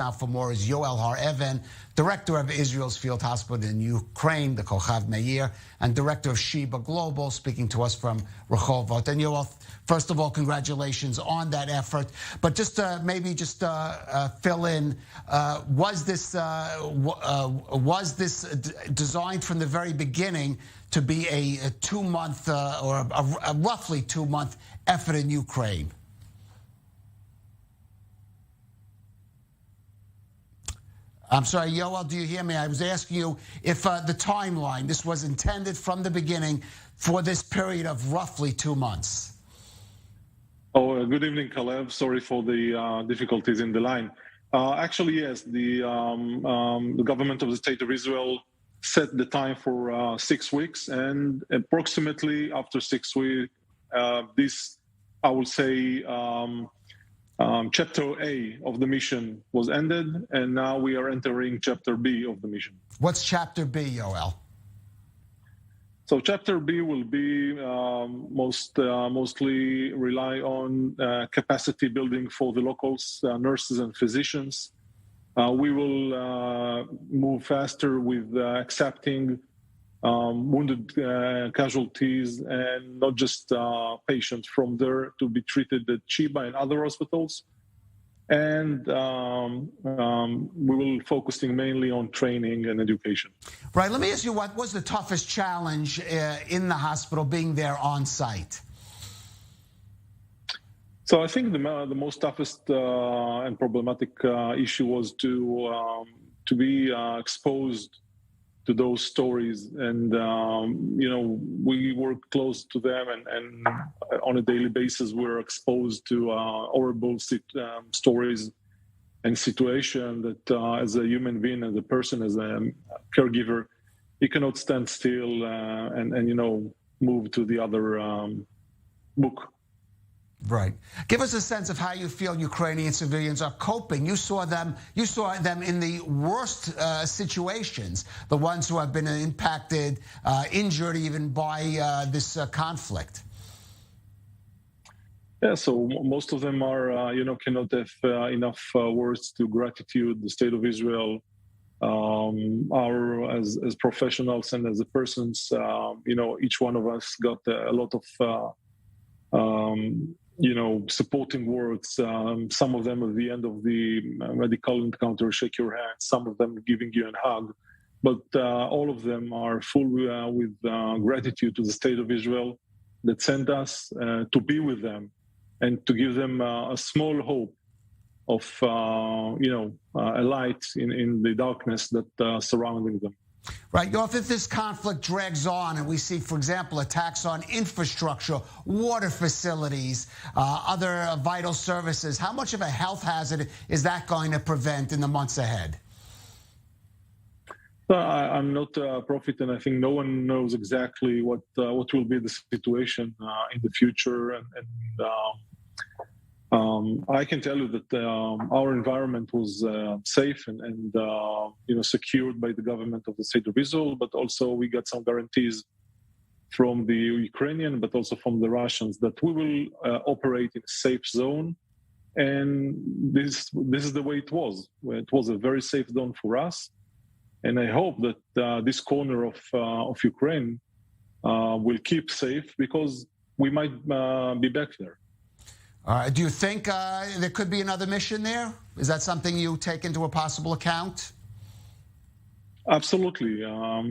Now for more is Yoel Har, director of Israel's Field Hospital in Ukraine, the Kochav Meir, and director of Sheba Global, speaking to us from Rehovot. And Yoel, first of all, congratulations on that effort. But just fill in, was this designed from the very beginning to be a 2-month or a roughly 2-month effort in Ukraine? I'm sorry, Yoel, do you hear me? I was asking you if the timeline, this was intended from the beginning for this period of roughly 2 months. Oh, good evening, Kalev. Sorry for the difficulties in the line. Actually, yes, the government of the State of Israel set the time for 6 weeks, and approximately after 6 weeks, this, I will say, Chapter A of the mission was ended, and now we are entering Chapter B of the mission. What's Chapter B, Yoel? So Chapter B will be mostly rely on capacity building for the locals, nurses and physicians. We will move faster with accepting wounded casualties and not just patients from there to be treated at Sheba and other hospitals. And we will focusing mainly on training and education. Right. Let me ask you, what was the toughest challenge in the hospital being there on site? So I think the most toughest and problematic issue was to be exposed to those stories, and we work close to them, and on a daily basis we're exposed to horrible stories and situation that as a human being, as a person, as a caregiver, you cannot stand still and move to the other book. Right. Give us a sense of how you feel Ukrainian civilians are coping. You saw them in the worst situations, the ones who have been impacted, injured even by this conflict. Yeah, so most of them are, cannot have enough words to gratitude the State of Israel, as professionals and as a persons, each one of us got a lot of supporting words. Some of them at the end of the medical encounter shake your hand, some of them giving you a hug. But all of them are full with gratitude to the State of Israel that sent us to be with them and to give them a small hope of, a light in the darkness that surrounding them. Right. If this conflict drags on and we see, for example, attacks on infrastructure, water facilities, other vital services, how much of a health hazard is that going to prevent in the months ahead? I'm not a prophet, and I think no one knows exactly what will be the situation in the future. I can tell you that our environment was safe and secured by the government of the State of Israel, but also we got some guarantees from the Ukrainian, but also from the Russians, that we will operate in a safe zone. And this is the way it was. It was a very safe zone for us. And I hope that this corner of Ukraine will keep safe, because we might be back there. Do you think there could be another mission there? Is that something you take into a possible account? Absolutely.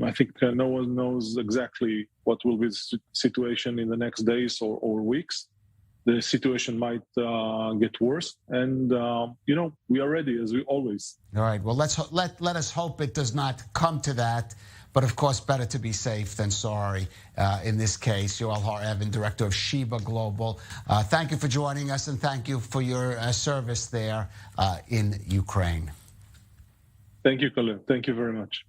I think no one knows exactly what will be the situation in the next days or weeks. The situation might get worse, and we are ready, as we always. All right. Well, let us hope it does not come to that. But of course, better to be safe than sorry in this case. Yoel Har, director of Sheba Global. Thank you for joining us, and thank you for your service there in Ukraine. Thank you, Colin. Thank you very much.